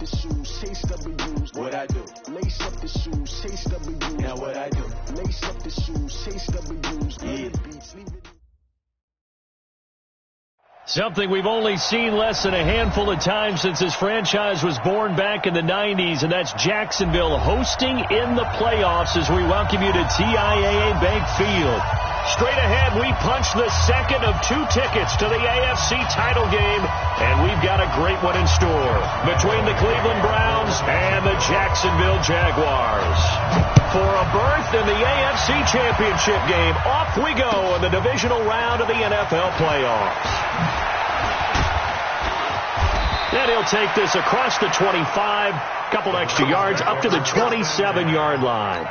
the shoes, chase W's. What I do? Lace up the shoes, chase W's. Now what I do? Lace up the shoes, chase W's. Yeah. Something we've only seen less than a handful of times since this franchise was born back in the 90s, and that's Jacksonville hosting in the playoffs as we welcome you to TIAA Bank Field. Straight ahead, we punch the second of 2 tickets to the AFC title game, and we've got a great one in store between the Cleveland Browns and the Jacksonville Jaguars. For a berth in the AFC Championship game, off we go in the divisional round of the NFL playoffs. And he'll take this across the 25, couple extra yards, up to the 27-yard line.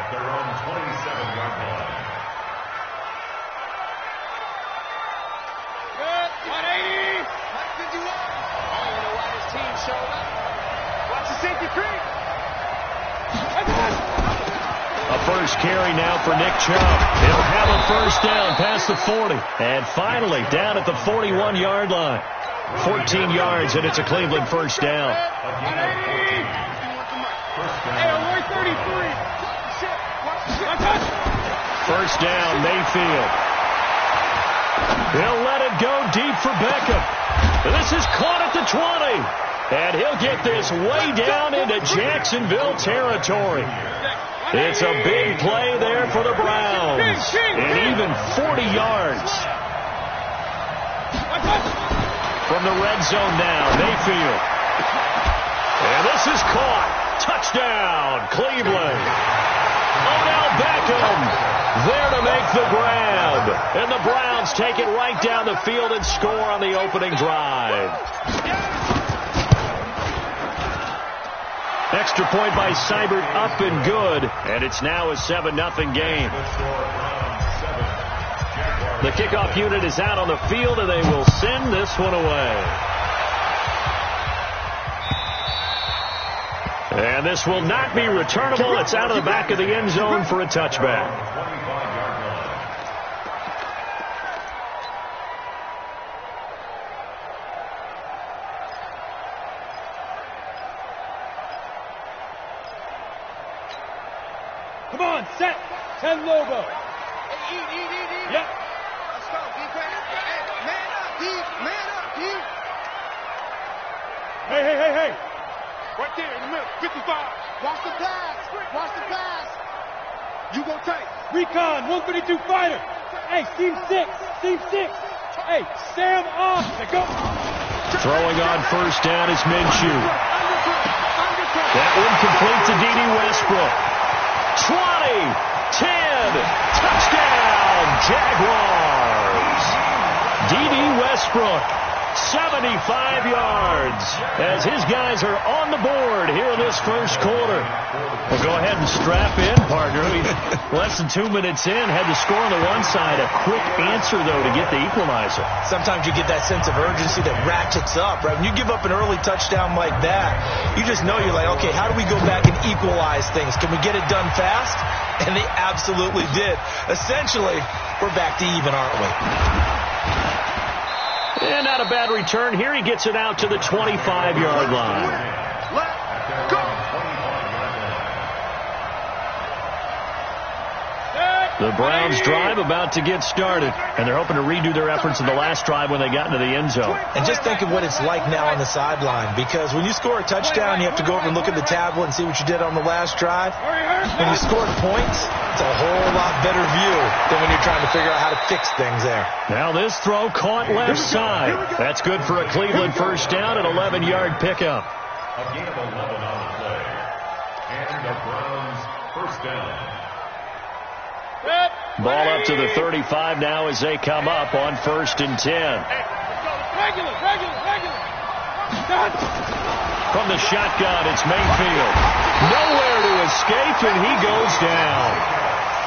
A first carry now for Nick Chubb. He'll have a first down past the 40. And finally down at the 41-yard line. 14 yards, and it's a Cleveland first down. First down, Mayfield. He'll let it go deep for Beckham. This is caught at the 20. And he'll get this way down into Jacksonville territory. It's a big play there for the Browns. And even 40 yards. From the red zone now, Mayfield. And this is caught. Touchdown, Cleveland. Odell Beckham there to make the grab. And the Browns take it right down the field and score on the opening drive. Extra point by Seibert, up and good. And it's now a 7-0 game. The kickoff unit is out on the field, and they will send this one away. And this will not be returnable. It's out of the back of the end zone for a touchback. Come on, set. 10 logo. Hey, eat. Yep. Let's go, defense. Hey, man up, D. Hey. Right there in the middle, 55. Watch the pass. You go tight. Recon, 132 fighter. Hey, team 6. Hey, Sam off. Go. Throwing on first down is Minshew. That one complete to D.D. Westbrook. 20, 10, touchdown, Jaguars. D.D. Westbrook, 75 yards, as his guys are on the board here in this first quarter. Well, go ahead and strap in, partner. Less than 2 minutes in, had the score on the one side. A quick answer, though, to get the equalizer. Sometimes you get that sense of urgency that ratchets up, right? When you give up an early touchdown like that, you just know you're like, okay, how do we go back and equalize things? Can we get it done fast? And they absolutely did. Essentially, we're back to even, aren't we? And not a bad return here. He gets it out to the 25-yard line. Let's go. The Browns drive about to get started, and they're hoping to redo their efforts in the last drive when they got into the end zone. And just think of what it's like now on the sideline, because when you score a touchdown, you have to go over and look at the tablet and see what you did on the last drive. When you scored points, it's a whole lot better view than when you're trying to figure out how to fix things there. Now this throw caught left side. That's good for a Cleveland first down and 11-yard pickup. A gain of 11 on the play. And the Browns first down. Ball up to the 35 now as they come up on 1st and 10. Regular. From the shotgun, it's Mayfield. Nowhere to escape, and he goes down.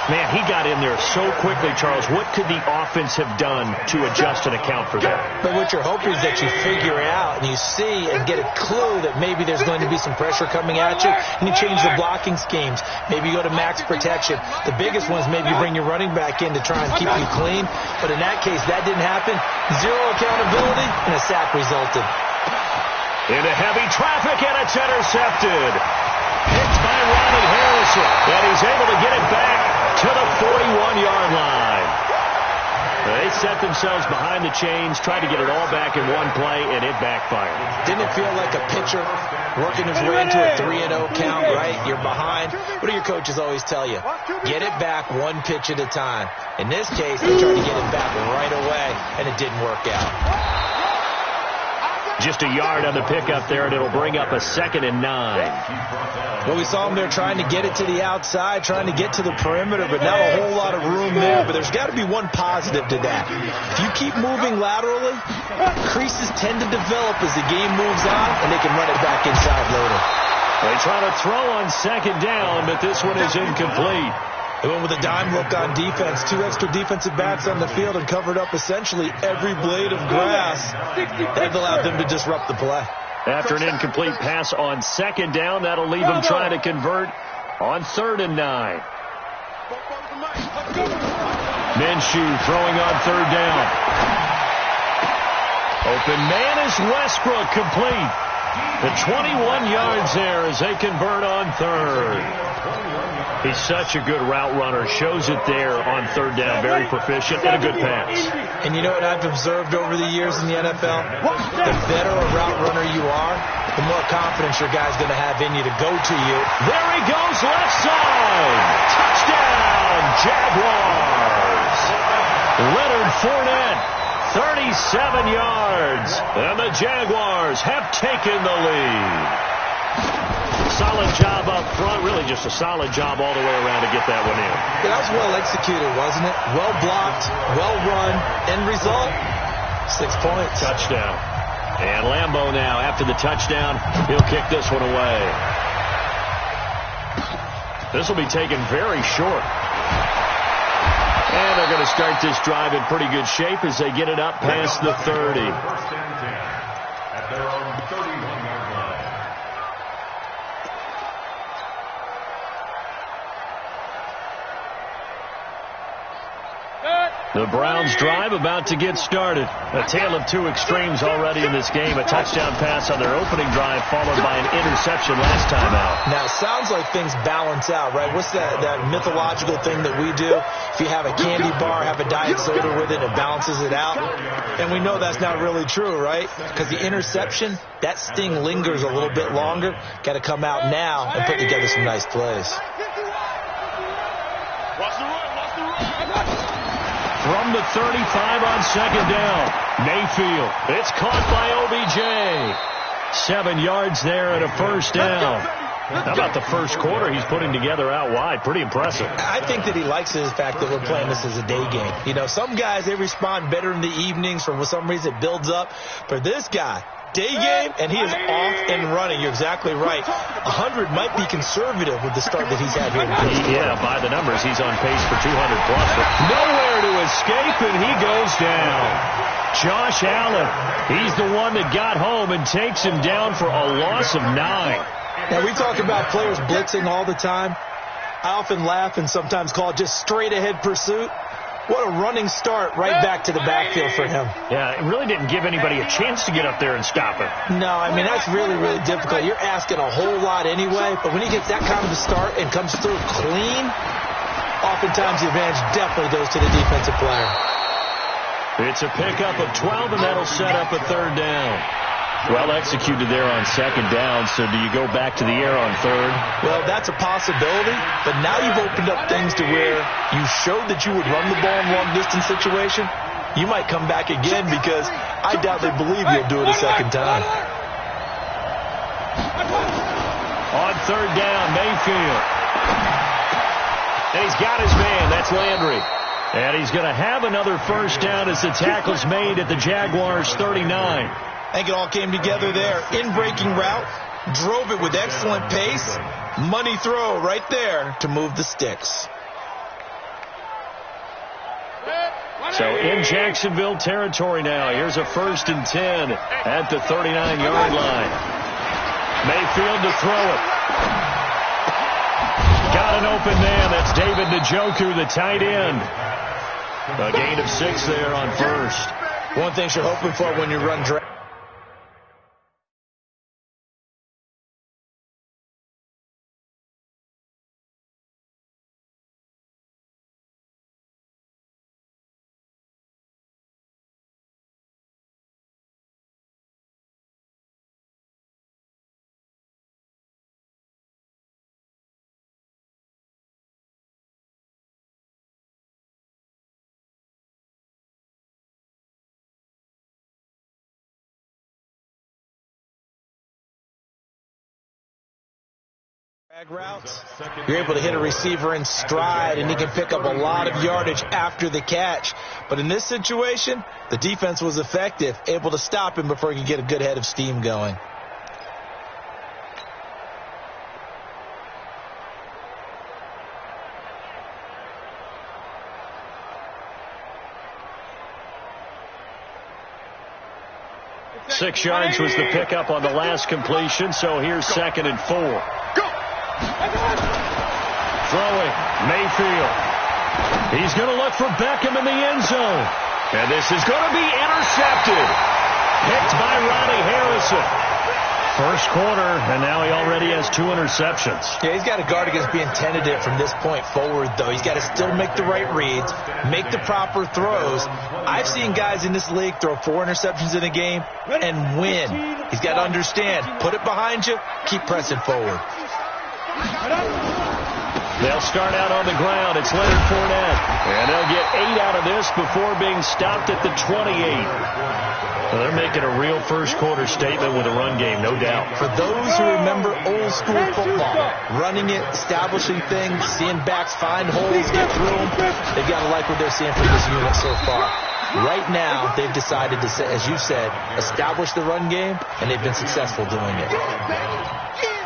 Man, he got in there so quickly, Charles. What could the offense have done to adjust and account for that? But what you're hoping is that you figure out and you see and get a clue that maybe there's going to be some pressure coming at you, and you change the blocking schemes. Maybe you go to max protection. The biggest one is maybe you bring your running back in to try and keep you clean. But in that case, that didn't happen. Zero accountability, and a sack resulted. Into heavy traffic, and it's intercepted. Picked by Ronnie Harrison. And he's able to get it back to the 41-yard line. They set themselves behind the chains, tried to get it all back in one play, and it backfired. Didn't it feel like a pitcher working his way into a 3-0 count, right? You're behind. What do your coaches always tell you? Get it back one pitch at a time. In this case, they tried to get it back right away, and it didn't work out. Just a yard on the pickup there, and it'll bring up a 2nd and 9. Well, we saw them there trying to get it to the outside, trying to get to the perimeter, but not a whole lot of room there. But there's got to be one positive to that. If you keep moving laterally, creases tend to develop as the game moves on, and they can run it back inside later. They try to throw on 2nd down, but this one is incomplete. They went with a dime look on defense. 2 extra defensive backs on the field and covered up essentially every blade of grass. That allowed them to disrupt the play. After an incomplete pass on 2nd down, that'll leave them trying to convert on 3rd and 9. Minshew throwing on 3rd down. Open man is Westbrook, complete. The 21 yards there as they convert on 3rd. He's such a good route runner. Shows it there on 3rd down. Very proficient and a good pass. And you know what I've observed over the years in the NFL? The better a route runner you are, the more confidence your guy's going to have in you to go to you. There he goes, left side. Touchdown, Jaguars. Leonard Fournette, 37 yards. And the Jaguars have taken the lead. Solid job up front. Really just a solid job all the way around to get that one in. Yeah, that was well executed, wasn't it? Well blocked, well run. End result, 6 points. Touchdown. And Lambeau now, after the touchdown, he'll kick this one away. This will be taken very short. And they're going to start this drive in pretty good shape as they get it up past the 30. First and 10 at their own 31-yard line. The Browns drive about to get started. A tale of two extremes already in this game. A touchdown pass on their opening drive followed by an interception last time out. Now, it sounds like things balance out, right? What's that mythological thing that we do? If you have a candy bar, have a diet soda with it, it balances it out. And we know that's not really true, right? Because the interception, that sting lingers a little bit longer. Got to come out now and put together some nice plays. From the 35 on 2nd down. Mayfield. It's caught by OBJ. 7 yards there and a 1st down. How about the first quarter he's putting together out wide? Pretty impressive. I think that he likes the fact that we're playing this as a day game. You know, some guys, they respond better in the evenings. For some reason, it builds up. For this guy, day game, and he is off and running. You're exactly right. 100 might be conservative with the start that he's had here. Yeah, by the numbers, he's on pace for 200+. But nowhere to escape, and he goes down. Josh Allen, he's the one that got home and takes him down for a loss of 9. Now, we talk about players blitzing all the time. I often laugh and sometimes call it just straight-ahead pursuit. What a running start right back to the backfield for him. Yeah, it really didn't give anybody a chance to get up there and stop him. No, I mean, that's really, really difficult. You're asking a whole lot anyway, but when he gets that kind of a start and comes through clean, oftentimes the advantage definitely goes to the defensive player. It's a pickup of 12, and that'll set up a 3rd down. Well executed there on 2nd down, so do you go back to the air on 3rd? Well, that's a possibility, but now you've opened up things to where you showed that you would run the ball in long-distance situation. You might come back again because I doubtly believe you'll do it a second time. On 3rd down, Mayfield. And he's got his man. That's Landry. And he's going to have another 1st down as the tackle's made at the Jaguars' 39. I think it all came together there. In-breaking route, drove it with excellent pace. Money throw right there to move the sticks. So in Jacksonville territory now. Here's a 1st and 10 at the 39-yard line. Mayfield to throw it. Got an open man. That's David Njoku, the tight end. A gain of 6 there on 1st. One thing you're hoping for when you run Drag routes, you're able to hit a receiver in stride, and he can pick up a lot of yardage after the catch. But in this situation, the defense was effective, able to stop him before he could get a good head of steam going. Six yards was the pickup on the last completion, so here's 2nd and 4. Throwing, Mayfield. He's going to look for Beckham in the end zone. And this is going to be intercepted. Picked by Ronnie Harrison. First quarter, and now he already has 2 interceptions. Yeah, he's got to guard against being tentative from this point forward, though. He's got to still make the right reads, make the proper throws. I've seen guys in this league throw 4 interceptions in a game and win. He's got to understand, put it behind you, keep pressing forward. They'll start out on the ground. It's Leonard Fournette. And they'll get 8 out of this before being stopped at the 28. Well, they're making a real first-quarter statement with a run game, no doubt. For those who remember old-school football, running it, establishing things, seeing backs find holes, get through them, they've got to like what they're seeing from this unit so far. Right now, they've decided to, as you said, establish the run game, and they've been successful doing it.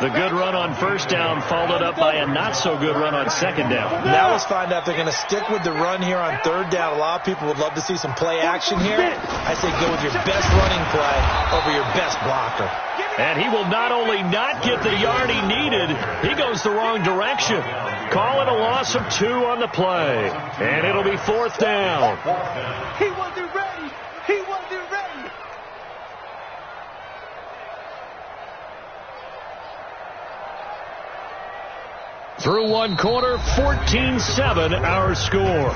The good run on first down followed up by a not-so-good run on second down. Now let's find out if they're going to stick with the run here on third down. A lot of people would love to see some play action here. I say go with your best running play over your best blocker. And he will not only not get the yard he needed, he goes the wrong direction. Call it a loss of 2 on the play. And it'll be 4th down. He wasn't ready. He wasn't ready. Through 1 quarter, 14-7 our score.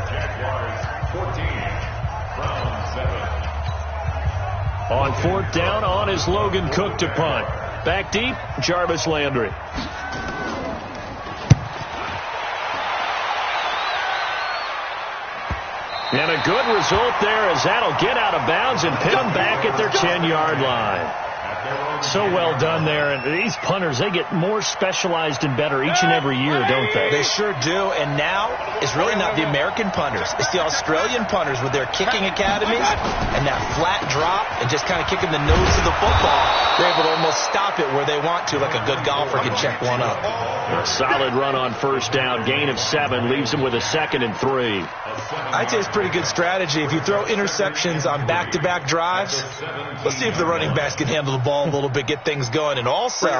Jaguars 14, Browns 7. On 4th down, on is Logan Cook to punt. Back deep, Jarvis Landry. And a good result there as that'll get out of bounds and pin them back at their 10-yard line. So well done there. And these punters, they get more specialized and better each and every year, don't they? They sure do. And now it's really not the American punters. It's the Australian punters with their kicking academies and that flat drop and just kind of kicking the nose of the football. They're able to almost stop it where they want to, like a good golfer can check one up. A solid run on first down. Gain of 7 leaves them with a 2nd and 3. I'd say it's pretty good strategy. If you throw interceptions on back-to-back drives, let's see if the running backs can handle the ball a little bit, get things going, and also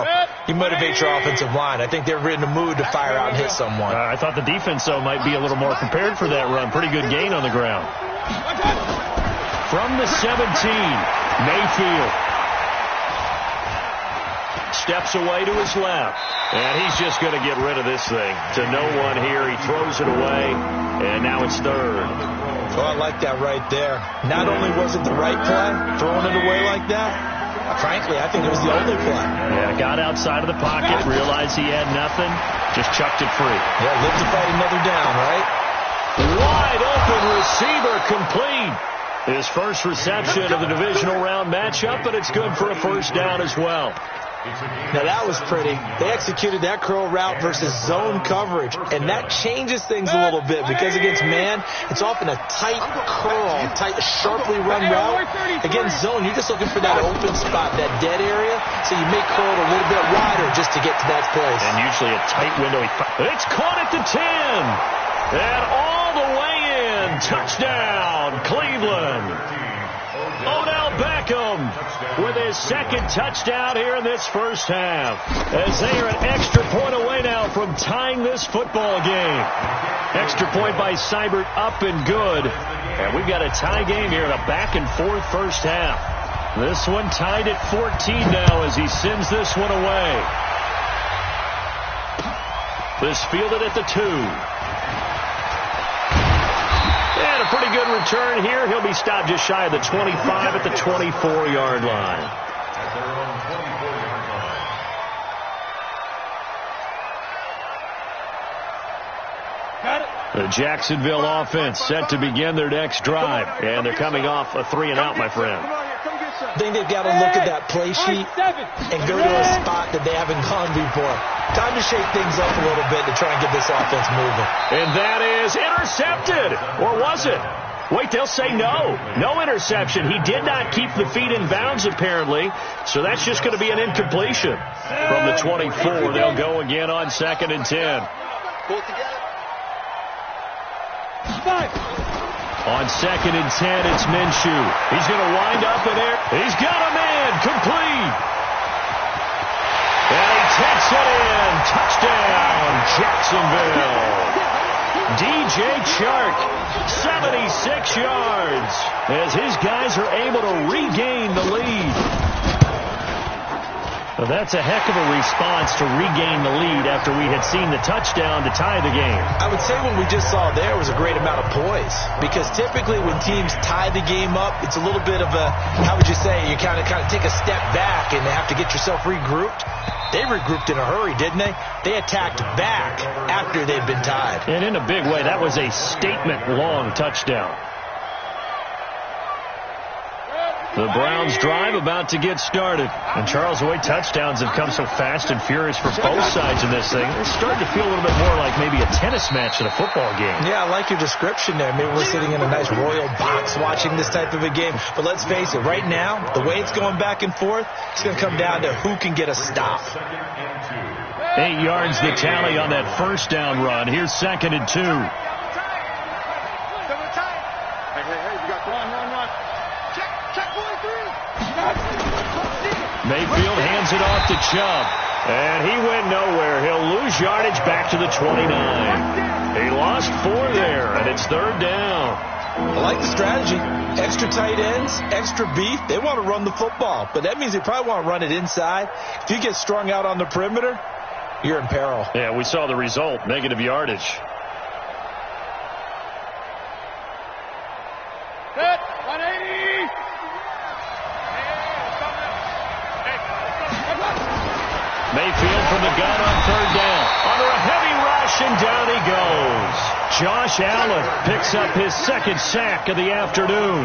you motivate your offensive line. I think they're in the mood to fire out and hit someone. I thought the defense, though, might be a little more prepared for that run. Pretty good gain on the ground. From the 17, Mayfield steps away to his left. And he's just going to get rid of this thing. To no one here. He throws it away. And now it's 3rd. Oh, I like that right there. Not only was it the right play, throwing it away like that, frankly, I think it was the only play. Yeah, got outside of the pocket, realized he had nothing, just chucked it free. Yeah, live to fight another down, right? Wide open receiver complete. His first reception of the divisional round matchup, but it's good for a first down as well. Now that was pretty. They executed that curl route versus zone coverage, and that changes things a little bit because against man, it's often a tight curl, tight, sharply run route. Against zone, you're just looking for that open spot, that dead area, so you make curl a little bit wider just to get to that place. And usually a tight window. It's caught at the 10, and all the way in. Touchdown, Cleveland. Odell Beckham with his 2nd touchdown here in this first half. As they are an extra point away now from tying this football game. Extra point by Seibert up and good. And we've got a tie game here in a back-and-forth first half. This one tied at 14 now as he sends this one away. This fielded at the 2. And a pretty good return here. He'll be stopped just shy of the 25 at the 24-yard line. At their own 24-yard line. The Jacksonville offense set to begin their next drive. And they're coming off a 3-and-out, my friend. Come on here. Come get I think they've got to look at that play sheet and go to a spot that they haven't gone before. Time to shake things up a little bit to try and get this offense moving. And that is intercepted. Or was it? Wait, they'll say no. No interception. He did not keep the feet in bounds, apparently. So that's just going to be an incompletion. From the 24, they'll go again on 2nd and 10. Pull it together. On 2nd and 10, it's Minshew. He's going to wind up in there. He's got a man. Complete. And he takes it in. Touchdown, Jacksonville. DJ Chark, 76 yards, as his guys are able to regain the lead. Well, that's a heck of a response to regain the lead after we had seen the touchdown to tie the game. I would say what we just saw there was a great amount of poise, because typically when teams tie the game up, it's a little bit of a, how would you say, you kind of take a step back and have to get yourself regrouped. They regrouped in a hurry, didn't they? They attacked back after they'd been tied. And in a big way, that was a statement-long touchdown. The Browns drive about to get started. And Charles, the way touchdowns have come so fast and furious for both sides in this thing, it's starting to feel a little bit more like maybe a tennis match in a football game. Yeah, I like your description there. Maybe we're sitting in a nice royal box watching this type of a game. But let's face it, right now, the way it's going back and forth, it's going to come down to who can get a stop. 8 yards the tally on that first down run. Here's 2nd and 2. Hey, we got run. Check 43. Mayfield hands it off to Chubb. And he went nowhere. He'll lose yardage back to the 29. He lost 4 there, and it's 3rd down. I like the strategy. Extra tight ends, extra beef. They want to run the football, but that means they probably want to run it inside. If you get strung out on the perimeter, you're in peril. Yeah, we saw the result, negative yardage. Hit, 180. Mayfield from the gun on 3rd down. Under a heavy rush, and down he goes. Josh Allen picks up his 2nd sack of the afternoon.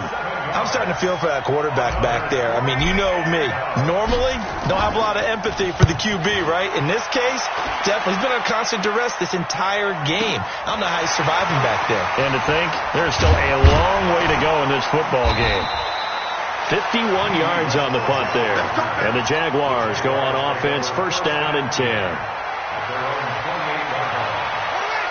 I'm starting to feel for that quarterback back there. I mean, you know me. Normally, don't have a lot of empathy for the QB, right? In this case, definitely. He's been under constant duress this entire game. I don't know how he's surviving back there. And to think, there's still a long way to go in this football game. 51 yards on the punt there. And the Jaguars go on offense, 1st down and 10.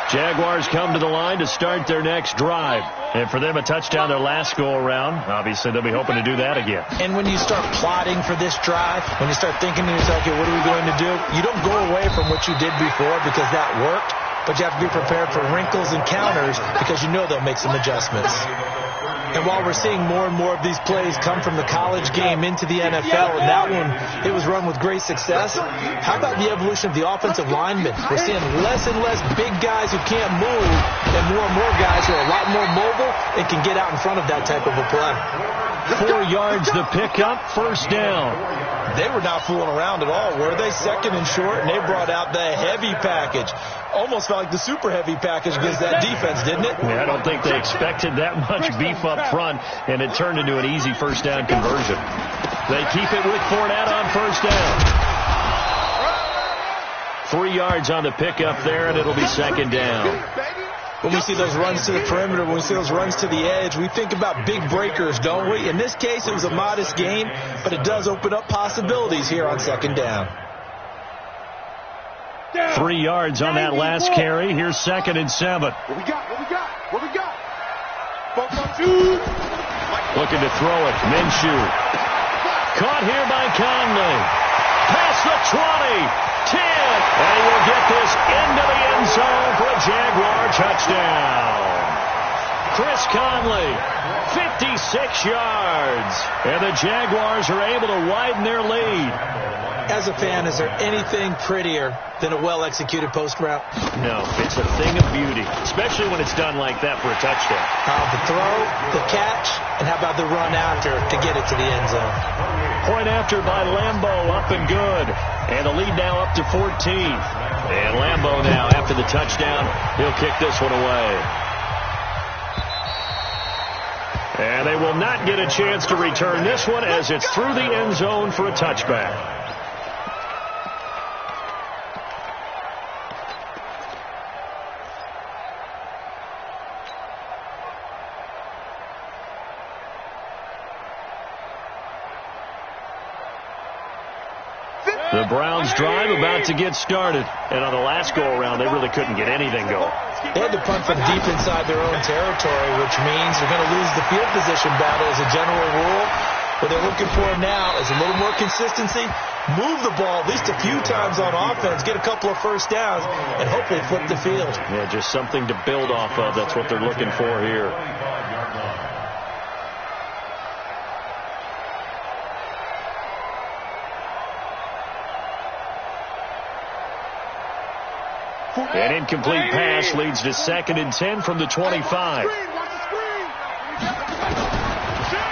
Jaguars come to the line to start their next drive. And for them, a touchdown their last go-around. Obviously, they'll be hoping to do that again. And when you start plotting for this drive, when you start thinking to yourself, okay, what are we going to do? You don't go away from what you did before because that worked. But you have to be prepared for wrinkles and counters because you know they'll make some adjustments. And while we're seeing more and more of these plays come from the college game into the NFL, and that one, it was run with great success, how about the evolution of the offensive linemen? We're seeing less and less big guys who can't move and more guys who are a lot more mobile and can get out in front of that type of a play. 4 yards the pickup, 1st down. They were not fooling around at all, were they? 2nd and short, and they brought out the heavy package. Almost felt like the super heavy package against that defense, didn't it? Yeah, I don't think they expected that much beef up front, and it turned into an easy 1st down conversion. They keep it with Fournette on 1st down. 3 yards on the pickup there, and it'll be 2nd down. When we see those runs to the perimeter, when we see those runs to the edge, we think about big breakers, don't we? In this case, it was a modest game, but it does open up possibilities here on 2nd down. 3 yards on that last carry. Here's 2nd and 7. What we got? 4-4-2. Looking to throw it. Minshew. Caught here by Conley. Past the 20. 10. And he will get this into the end zone for a Jaguar touchdown. Chris Conley, 56 yards. And the Jaguars are able to widen their lead. As a fan, is there anything prettier than a well-executed post route? No, it's a thing of beauty, especially when it's done like that for a touchdown. The throw, the catch, and how about the run after to get it to the end zone? Point after by Lambeau, up and good. And the lead now up to 14. And Lambeau now, after the touchdown, he'll kick this one away. And they will not get a chance to return this one as it's through the end zone for a touchback. The Browns drive about to get started. And on the last go-around, they really couldn't get anything going. They had to punt from deep inside their own territory, which means they're going to lose the field position battle as a general rule. What they're looking for now is a little more consistency, move the ball at least a few times on offense, get a couple of first downs, and hopefully flip the field. Yeah, just something to build off of. That's what they're looking for here. An incomplete pass leads to 2nd and 10 from the 25.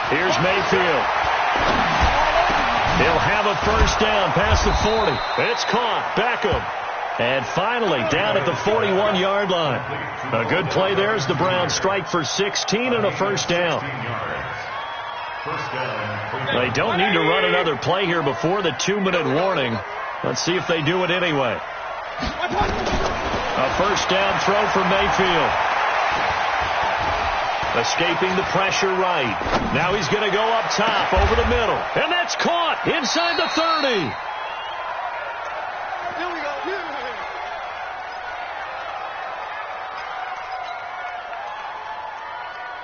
Here's Mayfield. He'll have a first down past the 40. It's caught. Beckham. And finally down at the 41-yard line. A good play there as the Browns strike for 16 and a first down. They don't need to run another play here before the 2-minute warning. Let's see if they do it anyway. A first down throw for Mayfield. Escaping the pressure right. Now he's going to go up top over the middle. And that's caught inside the 30. Here we go.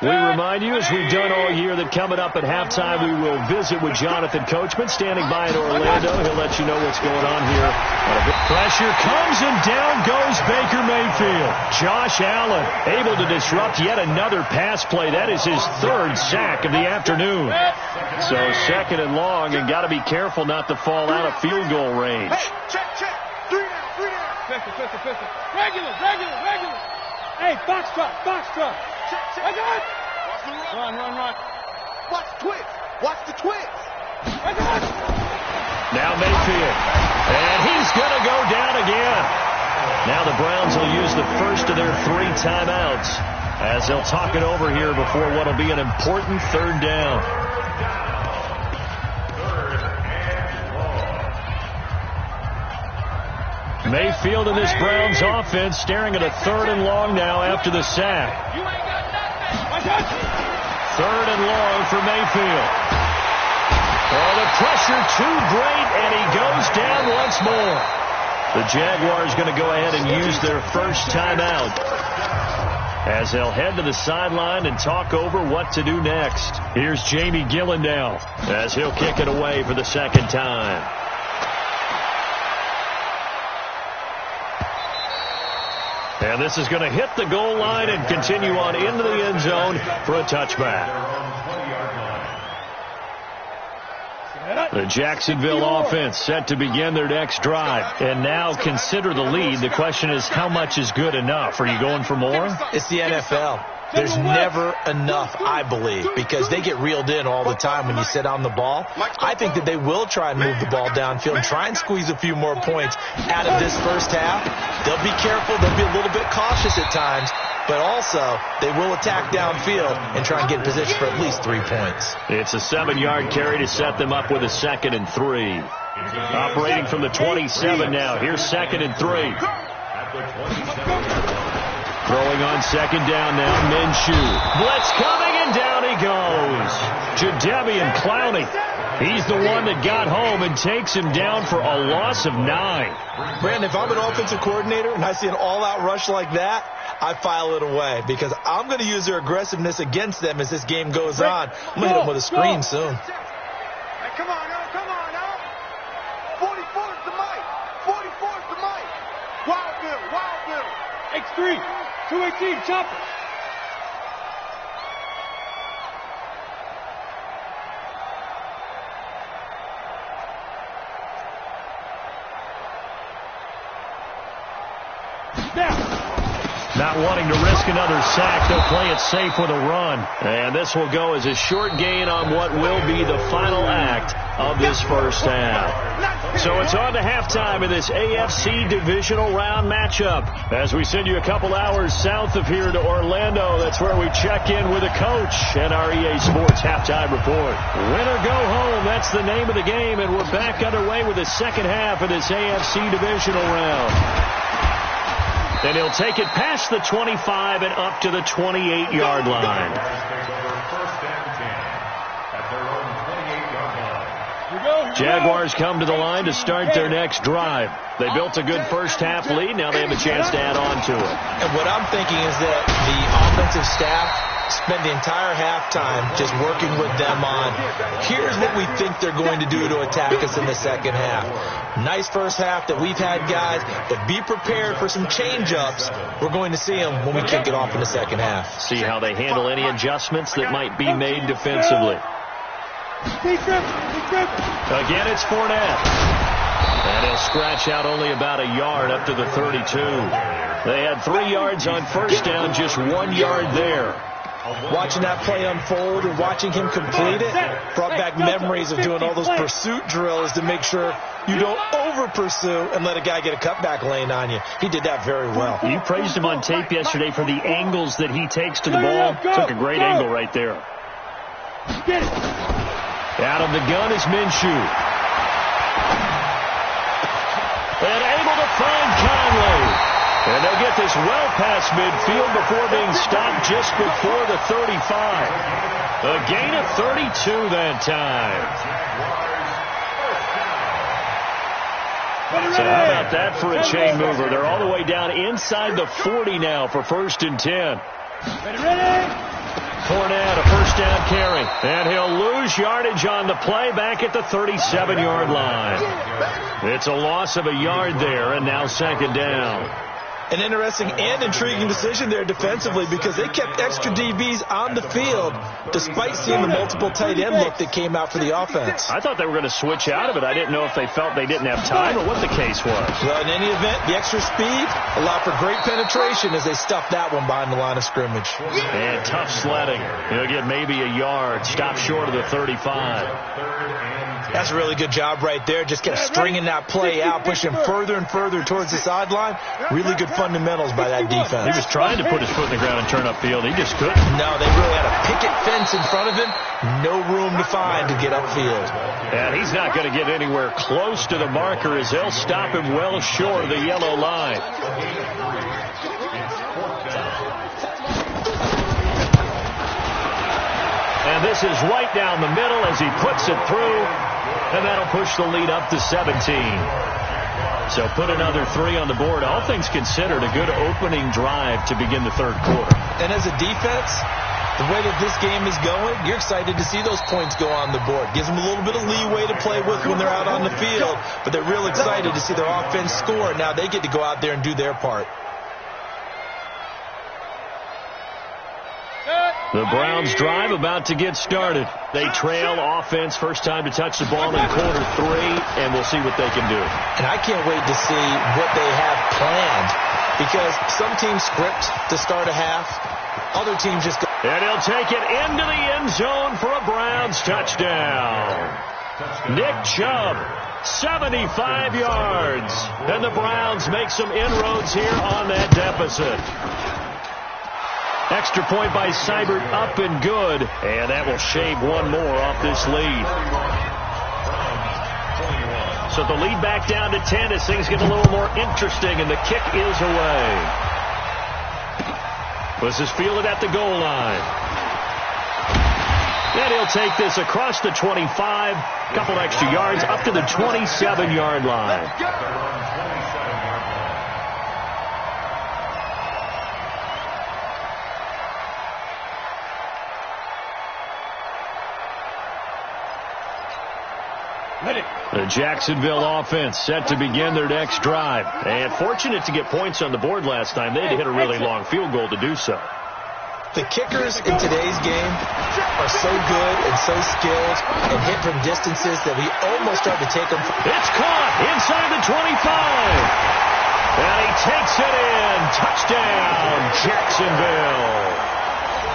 We remind you, as we've done all year, that coming up at halftime, we will visit with Jonathan Coachman, standing by in Orlando. He'll let you know what's going on here. Pressure comes, and down goes Baker Mayfield. Josh Allen able to disrupt yet another pass play. That is his 3rd sack of the afternoon. So 2nd and long, and got to be careful not to fall out of field goal range. Hey, check. 3 down. Pistol. Regular. Hey, box truck. Check. I got it. Run. Watch the twist. I got it. Now Mayfield. And he's going to go down again. Now the Browns will use the first of their 3 timeouts as they'll talk it over here before what will be an important 3rd down. Mayfield and this Browns offense staring at a 3rd and long now after the sack. 3rd and long for Mayfield. Oh, the pressure too great, and he goes down once more. The Jaguars going to go ahead and use their first timeout as they'll head to the sideline and talk over what to do next. Here's Jamie Gillandale as he'll kick it away for the 2nd time. And this is going to hit the goal line and continue on into the end zone for a touchback. The Jacksonville offense set to begin their next drive. And now consider the lead. The question is, how much is good enough? Are you going for more? It's the NFL. There's never enough, I believe, because they get reeled in all the time when you sit on the ball. I think that they will try and move the ball downfield and try and squeeze a few more points out of this first half. They'll be careful. They'll be a little bit cautious at times, but also they will attack downfield and try and get in position for at least 3 points. It's a 7-yard carry to set them up with a 2nd and 3. Operating from the 27 now. Here's 2nd and 3. Throwing on 2nd down now, Minshew. Blitz coming, and down he goes. Jadeveon Clowney. He's the one that got home and takes him down for a loss of 9. Brandon, if I'm an offensive coordinator and I see an all-out rush like that, I file it away because I'm going to use their aggressiveness against them as this game goes on. I'm going to hit them with a screen soon. Hey, come on now. 44's the mic. 44's the mic. Wild Bill. X3. 218, chopper. Down. Not wanting to risk another sack, they'll play it safe with a run. And this will go as a short gain on what will be the final act of this first half. So it's on to halftime in this AFC divisional round matchup. As we send you a couple hours south of here to Orlando, that's where we check in with a coach and our EA Sports halftime report. Win or go home, that's the name of the game, and we're back underway with the second half of this AFC divisional round. And he'll take it past the 25 and up to the 28-yard line. Jaguars come to the line to start their next drive. They built a good first half lead. Now they have a chance to add on to it. And what I'm thinking is that the offensive staff spend the entire halftime just working with them on, here's what we think they're going to do to attack us in the second half. Nice first half that we've had, guys, but be prepared for some change-ups. We're going to see them when we kick it off in the second half. See how they handle any adjustments that might be made defensively. Again, it's Fournette. And he'll scratch out only about a yard up to the 32. They had 3 yards on first down, just 1 yard there. Watching that play unfold and watching him complete it brought back memories of doing all those pursuit drills to make sure you don't over-pursue and let a guy get a cutback lane on you. He did that very well. You praised him on tape yesterday for the angles that he takes to the ball. Took a great angle right there. Out of the gun is Minshew. And able to find Conley. And they'll get this well past midfield before being stopped just before the 35. A gain of 32 that time. So how about that for a chain mover? They're all the way down inside the 40 now for 1st and 10. Fournette, a first down carry. And he'll lose yardage on the play back at the 37-yard line. It's a loss of a yard there, and now 2nd down. An interesting and intriguing decision there defensively because they kept extra DBs on the field despite seeing the multiple tight end look that came out for the offense. I thought they were going to switch out of it. I didn't know if they felt they didn't have time or what the case was. Well, in any event, the extra speed allowed for great penetration as they stuffed that one behind the line of scrimmage. And tough sledding. He'll get maybe a yard. Stop short of the 35. That's a really good job right there. Just kept stringing that play out, pushing further and further towards the sideline. Really good fundamentals by that defense. He was trying to put his foot in the ground and turn upfield. He just couldn't. No, they really had a picket fence in front of him. No room to find to get upfield. And he's not going to get anywhere close to the marker as they'll stop him well short of the yellow line. And this is right down the middle as he puts it through. And that'll push the lead up to 17. So put another 3 on the board. All things considered, a good opening drive to begin the 3rd quarter. And as a defense, the way that this game is going, you're excited to see those points go on the board. Gives them a little bit of leeway to play with when they're out on the field. But they're real excited to see their offense score. Now they get to go out there and do their part. The Browns drive about to get started. They trail offense, first time to touch the ball in quarter 3, and we'll see what they can do. And I can't wait to see what they have planned because some teams script to start a half, other teams just go. And he'll take it into the end zone for a Browns touchdown. Nick Chubb, 75 yards. And the Browns make some inroads here on that deficit. Extra point by Seibert, up and good. And that will shave one more off this lead. So the lead back down to 10 as things get a little more interesting, and the kick is away. This is fielded at the goal line. And he'll take this across the 25, couple extra yards, up to the 27-yard line. The Jacksonville offense set to begin their next drive. And fortunate to get points on the board last time. They had to hit a really long field goal to do so. The kickers in today's game are so good and so skilled and hit from distances that we almost start to take them. It's caught inside the 25. And he takes it in. Touchdown, Jacksonville.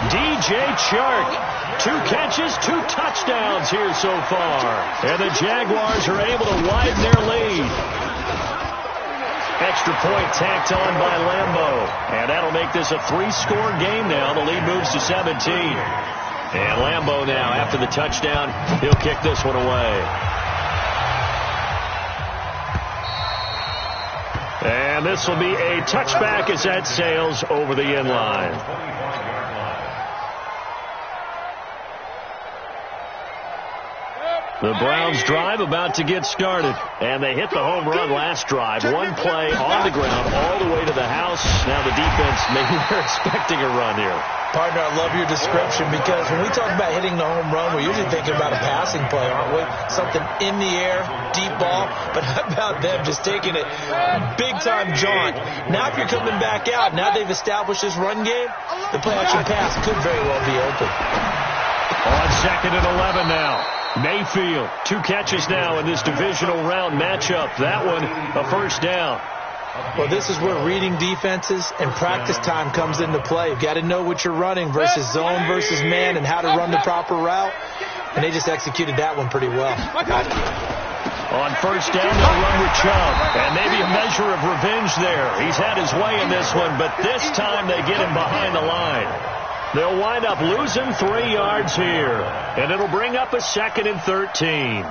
DJ Chark, 2 catches, 2 touchdowns here so far. And the Jaguars are able to widen their lead. Extra point tacked on by Lambeau. And that'll make this a 3-score game now. The lead moves to 17. And Lambeau now, after the touchdown, he'll kick this one away. And this will be a touchback as that sails over the end line. The Browns drive about to get started. And they hit the home run last drive. 1 play on the ground all the way to the house. Now the defense, maybe they're expecting a run here. Partner, I love your description because when we talk about hitting the home run, we're usually thinking about a passing play, aren't we? Something in the air, deep ball. But how about them just taking it big-time jaunt? Now if you're coming back out, now they've established this run game, the play-action pass could very well be open. On 2nd and 11 now. Mayfield, 2 catches now in this divisional round matchup. That one, a first down. Well, this is where reading defenses and practice time comes into play. You've got to know what you're running versus zone versus man and how to run the proper route. And they just executed that one pretty well. On first down, they'll run with Chubb. And maybe a measure of revenge there. He's had his way in this one, but this time they get him behind the line. They'll wind up losing 3 yards here. And it'll bring up a 2nd and 13.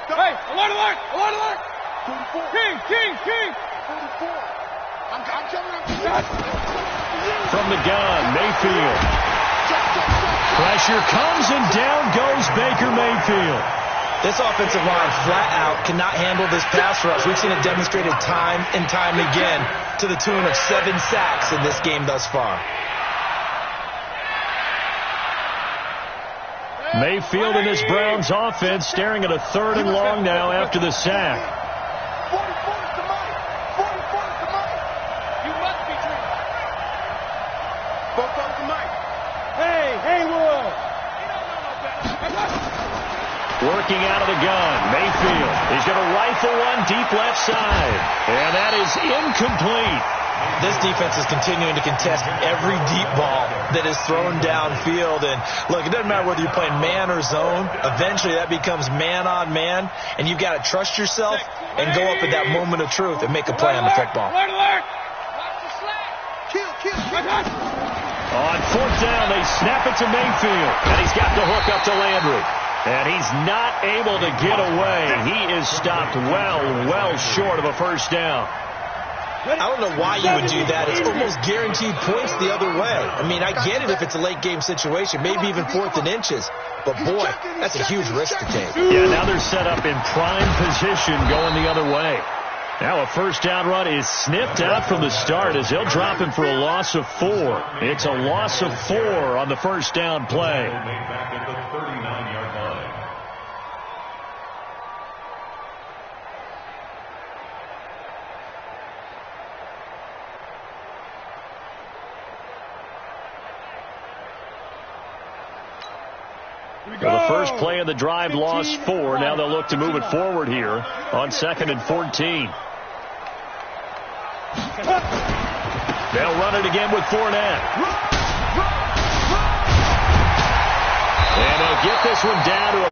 Hey, alert, alert, alert, alert! King! 44. I'm coming. From the gun, Mayfield. Pressure comes and down goes Baker Mayfield. This offensive line flat out cannot handle this pass rush. We've seen it demonstrated time and time again to the tune of 7 sacks in this game thus far. Mayfield and his Browns offense staring at a 3rd and long now after the sack. 44 is the mic. 44 is the mic. You must be dreaming. 44 is the mic. Hey, Haywood! Working out of the gun, Mayfield. He's going to rifle one deep left side. And that is incomplete. This defense is continuing to contest every deep ball that is thrown downfield. And, look, it doesn't matter whether you're playing man or zone. Eventually that becomes man on man. And you've got to trust yourself and go up at that moment of truth and make a play on the football. Alert, alert! Watch the slack! Kill. On 4th down, they snap it to Mayfield. And he's got the hook up to Landry. And he's not able to get away. He is stopped well short of a first down. I don't know why you would do that. It's almost guaranteed points the other way. I mean, I get it if it's a late game situation, maybe even 4th and inches. But, boy, that's a huge risk to take. Yeah, now they're set up in prime position going the other way. Now a first down run is snipped out from the start as they'll drop him for a loss of 4. It's a loss of 4 on the first down play. Back at the 39-yard line. Well, the first play of the drive lost 4. Now they'll look to move it forward here on 2nd and 14. They'll run it again with Fournette. And they'll get this one down to a